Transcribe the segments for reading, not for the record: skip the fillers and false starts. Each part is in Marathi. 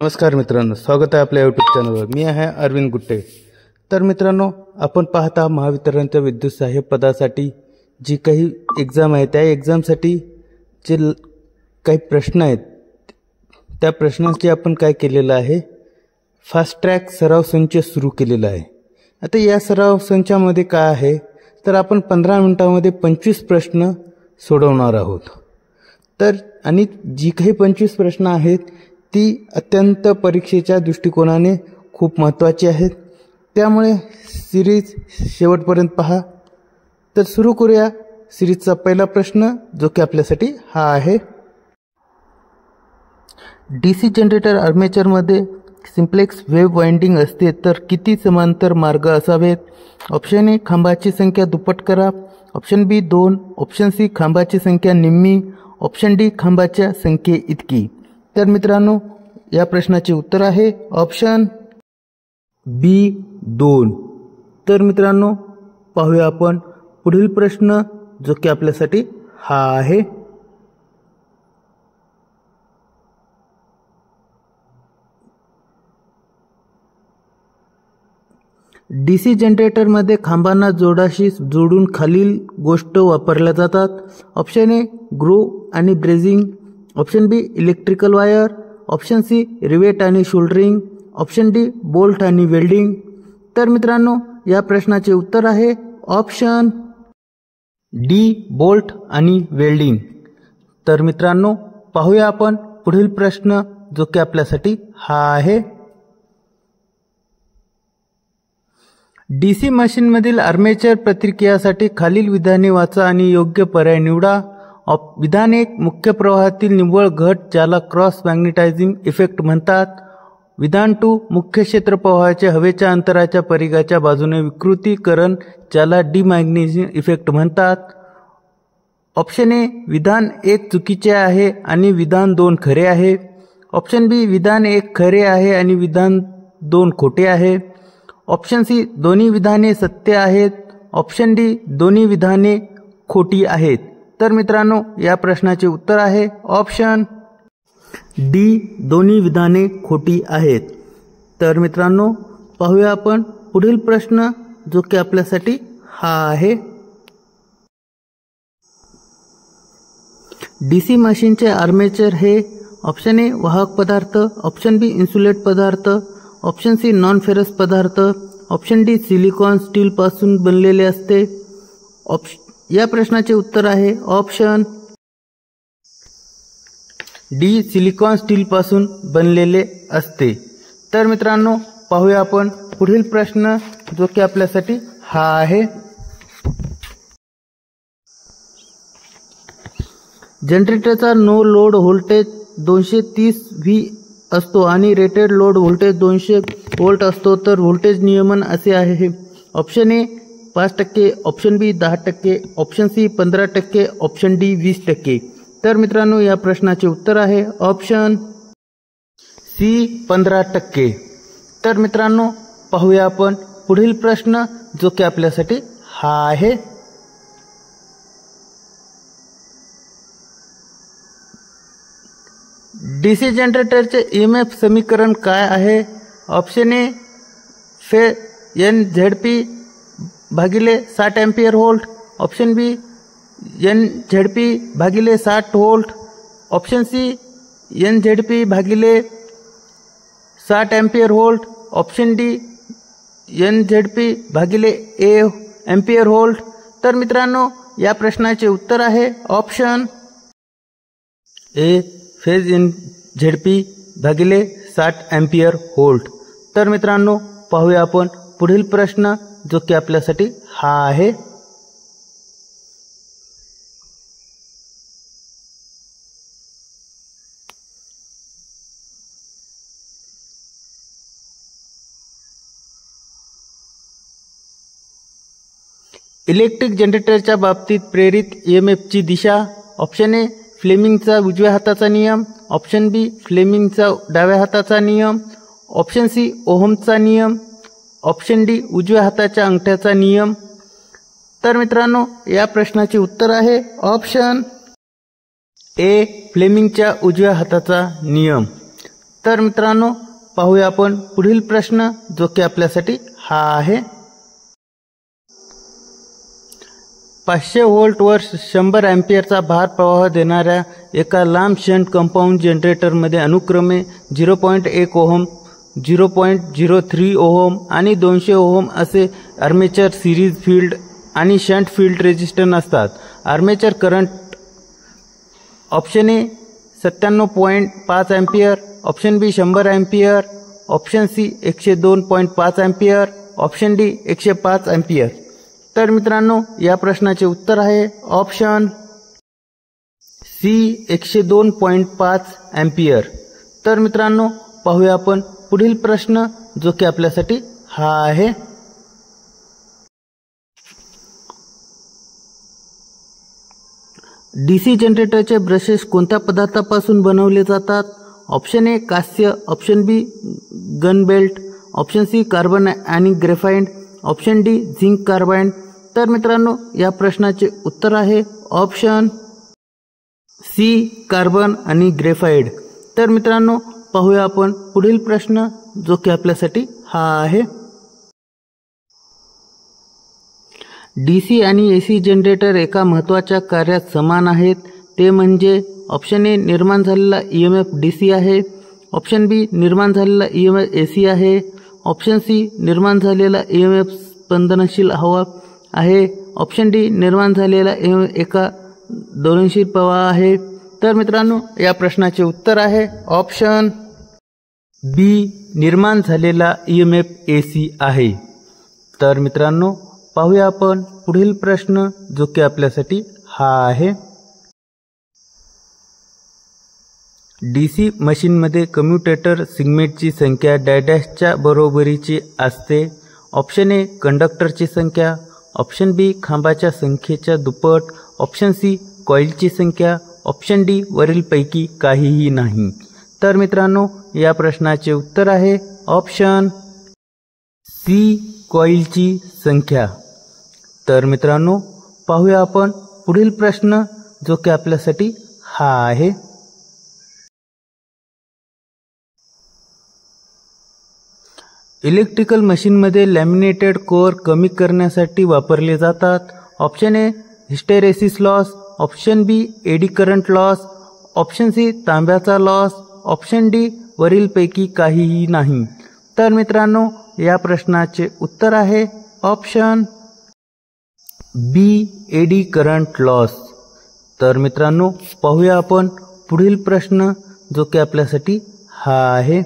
नमस्कार मित्रांनो, स्वागत आहे आपल्या यूट्यूब चॅनलवर। मी आहे अरविंद गुट्टे। तर मित्रांनो, आपण पाहता महावितरणच्या विद्युत सहाय्यक पदासाठी जी काही एग्जाम आहे त्या एग्जामसाठी जे काही प्रश्न आहेत त्या प्रश्नांची आपण काय केलेलं आहे, फास्ट ट्रॅक सराव संच सुरू केलेला आहे। आता या सराव संचामध्ये काय आहे तर आपण 15 मिनिटांमध्ये 25 प्रश्न सोडवणार आहोत। तर आणि जी काही 25 प्रश्न आहेत ती अत्यंत परीक्षेच्या दृष्टिकोनाने खूप महत्त्वाची आहेत, त्यामुळे सिरीज शेवटपर्यंत पहा। तर सुरू करूया सिरीजचा पहिला प्रश्न, जो की आपल्यासाठी हा आहे। डीसी जनरेटर आर्मेचरमध्ये सिम्प्लेक्स वेव्ह वाइंडिंग असते तर किती समांतर मार्ग असावेत? ऑप्शन ए खांबाची संख्या दुप्पट करा, ऑप्शन बी 2, ऑप्शन सी खांबाची संख्या निम्मी, ऑप्शन डी खांबाच्या संख्ये इतकी। तर मित्रांनो, या प्रश्नाचे उत्तर आहे ऑप्शन बी 2। तर मित्रांनो, पाहूया आपण पुढील प्रश्न, जो की आपल्यासाठी हा आहे। डीसी जनरेटरमध्ये खांबांना जोडाशी जोडून खालील गोष्ट वापरल्या जातात। ऑप्शन ए ग्रो आणि brazing, option B electrical wire, option C rivet आणि शोल्डरिंग, ऑप्शन डी बोल्ट आणि वेल्डिंग। तर मित्रांनो, या प्रश्नाचे उत्तर आहे ऑप्शन डी बोल्ट आणि वेल्डिंग। तर मित्रांनो, पाहूया आपण पुढील प्रश्न, जो की आपल्यासाठी हा आहे। डीसी मशीनमधील आर्मेचर प्रतिक्रियासाठी खालील विधाने वाचा आणि योग्य पर्याय निवडा। विधान 1, मुख्य प्रवाहातील निव्वळ घट ज्याला क्रॉस मॅग्नेटायझिंग इफेक्ट म्हणतात। विधान 2, मुख्य क्षेत्र प्रवाहाचे हवेच्या अंतराच्या परिघाच्या बाजूने विकृतीकरण ज्याला डिमॅग्नेटिझिंग इफेक्ट म्हणतात। ऑप्शन ए विधान 1 चुकीचे आहे आणि विधान 2 खरे आहे। ऑप्शन बी विधान 1 खरे आहे आणि विधान 2 खोटे आहे। ऑप्शन सी दोन्ही विधाने सत्य आहेत। ऑप्शन डी दोन्ही विधाने खोटी आहेत। तर मित्रांनो, या प्रश्नाचे उत्तर आहे ऑप्शन डी दोन्ही विधाने खोटी आहेत। तर मित्रांनो, पाहूया आपण पुढील प्रश्न, जो की आपल्यासाठी हा आहे। डीसी मशीनचे आर्मेचर हे ऑप्शन ए वाहक पदार्थ, ऑप्शन बी इन्सुलेट पदार्थ, ऑप्शन सी नॉन फेरस पदार्थ, ऑप्शन डी सिलिकॉन स्टील पासून बनलेले असते। या प्रश्नाचे उत्तर आहे ऑप्शन डी सिलिकॉन स्टील पासून बनलेले असते। तर मित्रांनो, पाहूया आपण पुढील प्रश्न, जो की आपल्यासाठी हा आहे। जनरेटरचा नो लोड व्होल्टेज 230 व्ही असतो आणि रेटेड लोड व्होल्टेज 200 व्होल्ट असतो, तर व्होल्टेज नियमन असे आहे। Option A 5%, option B 10%, option C 15%, option D 20%। तर मित्रांनो, या प्रश्नाचे उत्तर आहे ऑप्शन सी 15%। तर मित्रांनो, पाहूया आपण पुढील प्रश्न, जो की आपल्यासाठी हा आहे। डीसी जनरेटरचे ईएमएफ समीकरण काय आहे? ऑप्शन ए NZP भागिले 60 एम्पियर व्होल्ट, ऑप्शन बी NZP भागिले 60 व्होल्ट, ऑप्शन सी NZP भागिले 60 ampere volt, option D NZP भागिले एम्पियर व्होल्ट। तर मित्रांनो, या प्रश्नाचे उत्तर आहे ऑप्शन ए फेज NZP भागिले 60 एम्पियर व्होल्ट। तर मित्रांनो, पाहूया आपण पुढील प्रश्न, जो की आपल्यासाठी हा आहे। इलेक्ट्रिक जनरेटरच्या बाबतीत प्रेरित ईएमएफची दिशा। ऑप्शन ए फ्लेमिंगचा उजव्या हाताचा नियम, ऑप्शन बी फ्लेमिंगचा डाव्या हाताचा नियम, ऑप्शन सी ओहमचा नियम, ऑप्शन डी उजव्या हाताच्या अंगठ्याचा नियम। तर मित्रांनो, या प्रश्नाचे उत्तर आहे ऑप्शन ए फ्लेमिंगच्या उजव्या हाताचा नियम। तर मित्रांनो पाहूया आपण पुढील प्रश्न, जो की आपल्यासाठी हा आहे. 500 व्होल्टवर 100 अँपिअरचा भार प्रवाह देणाऱ्या एका लांब शंट कंपाऊंड जनरेटरमध्ये अनुक्रमे 0.1 ओहम, 0.03 ओहम आणि 200 ओहम असे आर्मेचर सिरीज फील्ड आणि शंट फील्ड रेजिस्टन्स असतात. Armature current option A 97.5 ampere, option B 100 ampere, option C 102.5 ampere, option D 105 ampere. तर मित्रांनो या प्रश्नाचे उत्तर आहे ऑप्शन सी 102.5 अँपिअर. तर मित्रांनो पाहूया आपण पुढील प्रश्न, जो की आपल्यासाठी हा आहे. डीसी जनरेटरचे ब्रशेस कोणत्या पदार्थापासून बनवले जातात? ऑप्शन ए कास्य, option B gun belt, option C carbon आणि graphite, option D zinc carbide. तर मित्रांनो या प्रश्नाचे उत्तर आहे ऑप्शन सी कार्बन आणि ग्रेफाइट. तर मित्रांनो पाहूया आपण पुढील प्रश्न, जो की आपल्यासाठी हा आहे. डीसी आणि एसी जनरेटर एका महत्त्वाच्या कार्यात समान आहेत, ते म्हणजे ऑप्शन ए निर्माण झालेला ईएमएफ डीसी आहे, ऑप्शन बी निर्माण झालेला ईएमएफ एसी आहे, ऑप्शन सी निर्माण झालेला ईएमएफ स्पंदनशील हवा आहे, ऑप्शन डी निर्माण झालेला ईएमएफ एका दोलनशील प्रवाह आहे. तर मित्रांनो या प्रश्नाचे उत्तर आहे ऑप्शन बी निर्माण झालेला ईएमएफ एसी आहे. तर मित्रांनो पाहूया आपण पुढील प्रश्न, जो की आपल्यासाठी हा आहे. डीसी मशीनमध्ये कम्युटेटर सिगमेंटची संख्या डॅशच्या बरोबरीची असते. ऑप्शन ए कंडक्टरची संख्या, ऑप्शन बी खांबाच्या संख्येच्या दुप्पट, ऑप्शन सी कॉइलची संख्या, ऑप्शन डी वरीलपैकी काहीही नाही. तर मित्रांनो या प्रश्नाचे उत्तर आहे ऑप्शन सी कॉइलची संख्या. तर मित्रांनो पाहूया आपण पुढील प्रश्न, जो की आपल्यासाठी हा आहे. इलेक्ट्रिकल मशीनमध्ये लॅमिनेटेड कोअर कमी करण्यासाठी वापरले जातात. Option A hysteresis loss, option B eddy current loss, option C तांब्याचा लॉस, ऑप्शन डी वरीलपैकी काहीही नाही. तर मित्रांनो या प्रश्नाचे उत्तर आहे option B eddy current loss. तर मित्रांनो पाहूया आपण पुढील प्रश्न, जो की आपल्यासाठी हा आहे.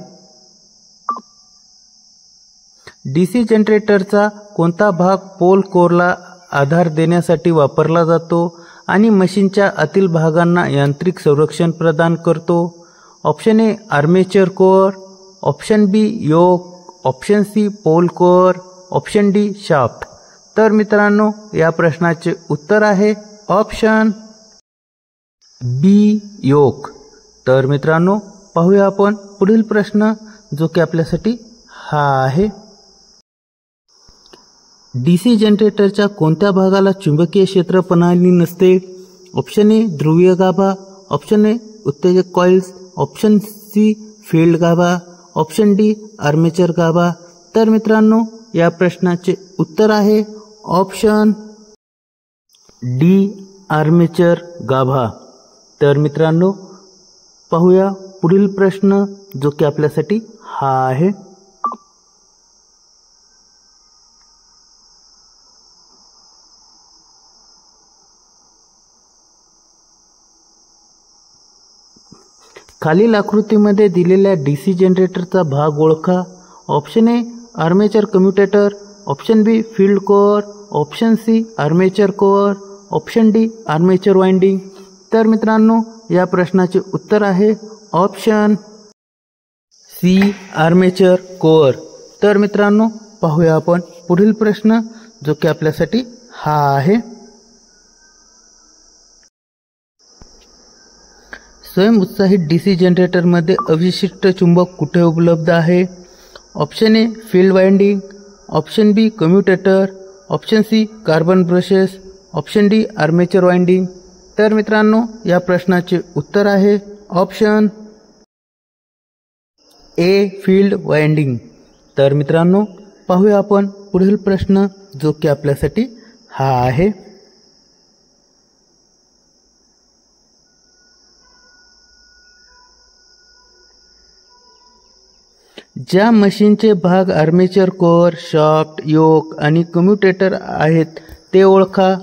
डीसी जनरेटरचा कोणता भाग पोल कोरला आधार देण्यासाठी वापरला जातो आणि मशीनच्या आतील भागांना यांत्रिक संरक्षण प्रदान करतो? Option A armature core, option B yoke, option C pole core, option D shaft. तर मित्रांनो या प्रश्नाचे उत्तर आहे ऑप्शन बी योक. तर मित्रांनो पाहूया आपण पुढील प्रश्न, जो की आपल्यासाठी हा आहे. डीसी जनरेटरच्या कोणत्या भागाला चुंबकीय क्षेत्र प्रणाली नसते? ऑप्शन ए ध्रुवीय गाभा, ऑप्शन ए उत्तेजक कॉइल्स, ऑप्शन सी फील्ड गाभा, ऑप्शन डी आर्मेचर गाभा. तर मित्रांनो या प्रश्नाचे उत्तर आहे ऑप्शन डी आर्मेचर गाभा. तर मित्रांनो पाहूया पुढील प्रश्न, जो की आपल्यासाठी हा आहे. खालील आकृतीमध्ये दिलेल्या डीसी जनरेटरचा भाग ओळखा. Option A armature commutator, option B field core, option C armature core, option D armature winding. तर मित्रांनो या प्रश्नाचे उत्तर आहे ऑप्शन सी आर्मेचर कोअर. तर मित्रांनो पाहूया आपण पुढील प्रश्न, जो की आपल्यासाठी हा आहे. स्वयंउत्साहित डीसी जनरेटरमध्ये अविशिष्ट चुंबक कुठे उपलब्ध आहे? Option A field winding, option B commutator, option C carbon brushes, option D armature winding. तर मित्रांनो या प्रश्नाचे उत्तर आहे ऑप्शन ए फील्ड वाइंडिंग. तर मित्रांनो पाहूया आपण पुढील प्रश्न जो की आपल्यासाठी हा आहे. ज्या मशीनचे भाग आर्मेचर कोअर, शाफ्ट, योक आणि कम्युटेटर आहेत ते ओळखा.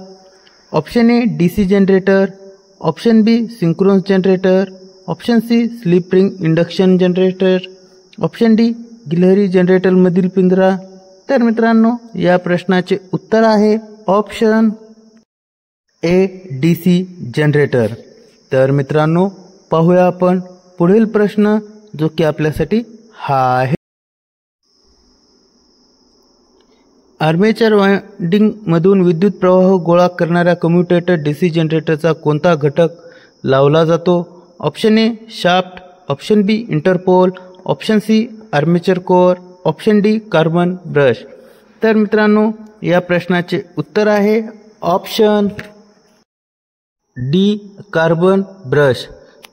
Option A DC generator, option B synchronous generator, option C slip ring induction generator, option D गिलहरी जनरेटरमधील पिंजरा. तर मित्रांनो या प्रश्नाचे उत्तर आहे ऑप्शन ए डीसी जनरेटर. तर मित्रांनो पाहूया आपण पुढील प्रश्न जो की आपल्यासाठी हा आहे. आर्मेचर वाइंडिंग मधून विद्युत प्रवाह गोळा करणाऱ्या कम्युटेटर डीसी जनरेटरचा कोणता घटक लावला जातो. Option A shaft, option B interpole, option C armature core, option D carbon brush. तर मित्रांनो या प्रश्नाचे उत्तर आहे ऑप्शन डी कार्बन ब्रश.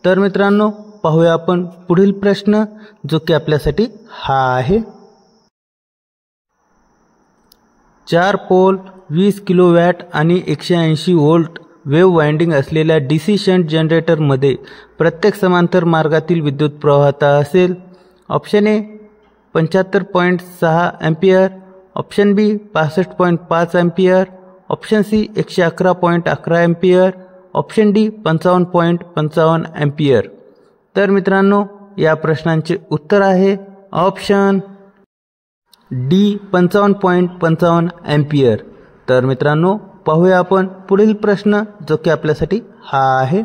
तर मित्रांनो पाहूया आपण पुढील प्रश्न जो की आपल्यासाठी हा आहे. 4 पोल 20 किलोवॅट आणि 180 व्होल्ट वेव्ह वाइंडिंग असलेल्या डीसी शंट जनरेटरमध्ये प्रत्येक समांतर मार्गातील विद्युत प्रवाहता असेल. Option A 75.6 ampere, option B 65.5 ampere, option C 111.11 ampere, option D 55.55 ampere. तर मित्रांनो या प्रश्नांचे उत्तर आहे ऑप्शन डी 55.55 एम्पियर. तर मित्रांनो पाहूया आपण पुढील प्रश्न जो की आपल्यासाठी हा आहे.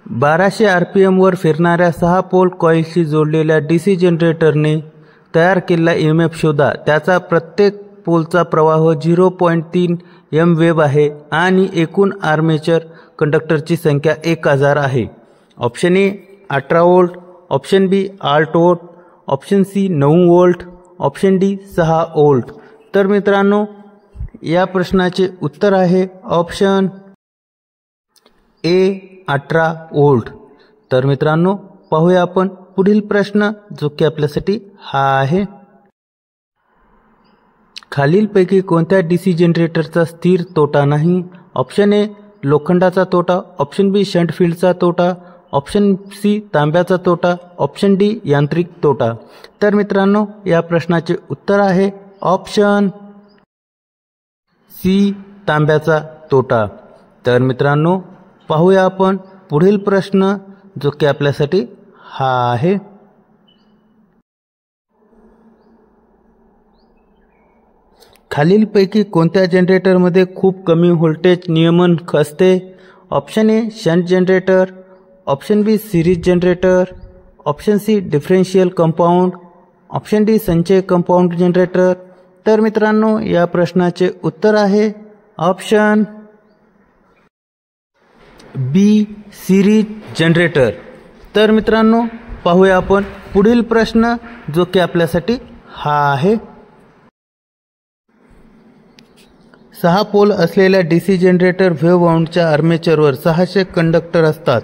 1200 RPM वर फिरणाऱ्या 6 पोल कॉइलशी जोडलेल्या डीसी जनरेटरने तयार केलेला EMF शोधा. त्याचा प्रत्येक पोलचा प्रवाह 0.3 M वेब आहे आणि एकूण आर्मेचर कंडक्टरची संख्या 1000 आहे. Option A 18 volt, option B 8 volt, option C 9 volt, option D 6 volt. तर मित्रांनो या प्रश्नाचे उत्तर आहे ऑप्शन ए 18 व्होल्ट. तर मित्रांनो पाहूया आपण पुढील प्रश्न जो की आपल्यासाठी हा आहे. खालीलपैकी कोणत्या डीसी जनरेटरचा स्थिर तोटा नाही. ऑप्शन ए लोखंडाचा तोटा, ऑप्शन बी शंट फील्डचा तोटा, ऑप्शन सी तांब्याचा तोटा, ऑप्शन डी यांत्रिक तोटा. तर मित्रांनो या प्रश्नाचे उत्तर आहे ऑप्शन सी तांब्याचा तोटा. तर मित्रांनो पाहूया आपण पुढील प्रश्न जो की आपल्यासाठी हा आहे. खालीलपैकी कोणत्या जनरेटरमध्ये खूप कमी व्होल्टेज नियमन असते. Option A shunt generator, option B series generator, option C differential compound, option D संचय कंपाऊंड जनरेटर. तर मित्रांनो या प्रश्नाचे उत्तर आहे ऑप्शन बी सिरीज जनरेटर. तर मित्रांनो पाहूया आपण पुढील प्रश्न जो की आपल्यासाठी हा आहे. 6 पोल असलेल्या डीसी जनरेटर वेव्ह वाउंडच्या आर्मेचरवर 600 कंडक्टर असतात.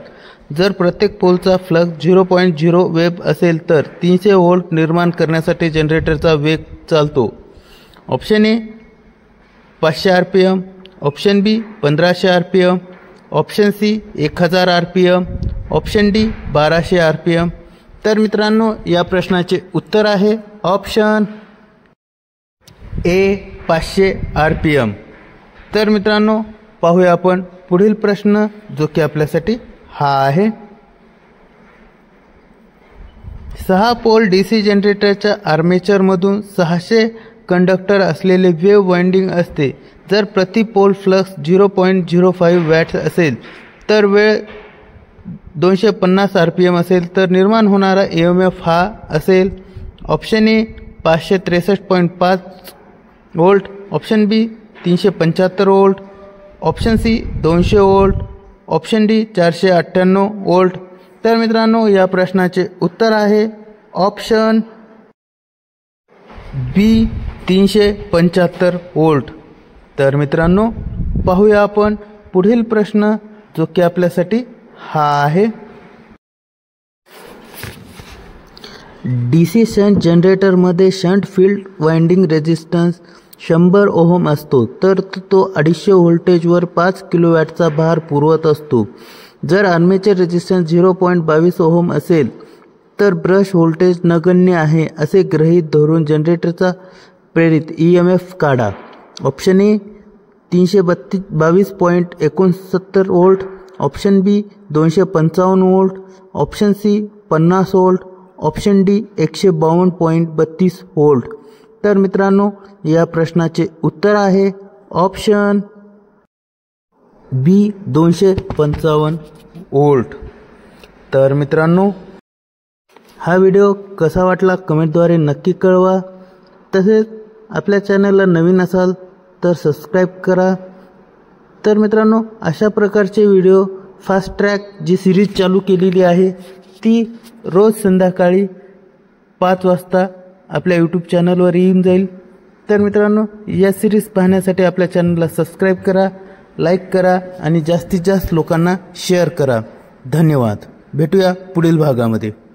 जर प्रत्येक पोलचा फ्लक्स 0.0 वेब असेल तर 300 व्होल्ट निर्माण करण्यासाठी जनरेटरचा वेग चालतो. Option A 500 RPM, option B 1500 RPM, option C 1000 RPM, option D 1200 RPM. तर मित्रांनो या प्रश्नाचे उत्तर आहे ऑप्शन ए 500 RPM. तर मित्रांनो पाहूया आपण पुढील प्रश्न जो की आपल्यासाठी हा आहे. 6 पोल डीसी जनरेटरच्या आर्मेचरमधून 600 कंडक्टर असलेले वेव्ह वाइंडिंग असते. जर प्रति पोल फ्लक्स 0.05 वॅट्स असेल तर वेळ 250 RPM असेल तर निर्माण होणारा EMF हा असेल. Option A 563.5 volt, option B 375 volt, option C 200 volt, option D 498 volt. तर मित्रांनो या प्रश्नाचे उत्तर आहे ऑप्शन बी 375 व्होल्ट. तर मित्रांनो पाहूया आपण पुढील प्रश्न जो की आपल्यासाठी हा आहे. DC शंट जनरेटरमध्ये shunt field winding resistance 100 ohm असतो, तर तो 250 व्होल्टेजवर 5 किलोवॅटचा भार पुरवत असतो. जर आर्मेचर रेझिस्टन्स 0.22 ओहम असेल तर ब्रश व्होल्टेज नगण्य आहे असे गृहीत धरून जनरेटरचा प्रेरित EMF काढा. Option A 322.69 volt, option B 255 volt, option C 50 volt, option D 152.32 volt. तर मित्रांनो, या प्रश्नाचे उत्तर आहे ऑप्शन बी 255 व्होल्ट. तर मित्रांनो, हा व्हिडिओ कसा वाटला कमेंटद्वारे नक्की कळवा. तसेच आपल्या चॅनलला नवीन असाल तर सबस्क्राईब करा. तर मित्रांनो, अशा प्रकारचे व्हिडिओ फास्ट ट्रॅक जी सिरीज चालू केलेली आहे ती रोज संध्याकाळी 5 वाजता आपल्या यूट्यूब चॅनलवर येऊन जाईल. तर मित्रांनो, या सिरीज पाहण्यासाठी आपल्या चॅनलला सबस्क्राईब करा, लाईक करा आणि जास्तीत जास्त लोकांना शेअर करा. धन्यवाद. भेटूया पुढील भागामध्ये.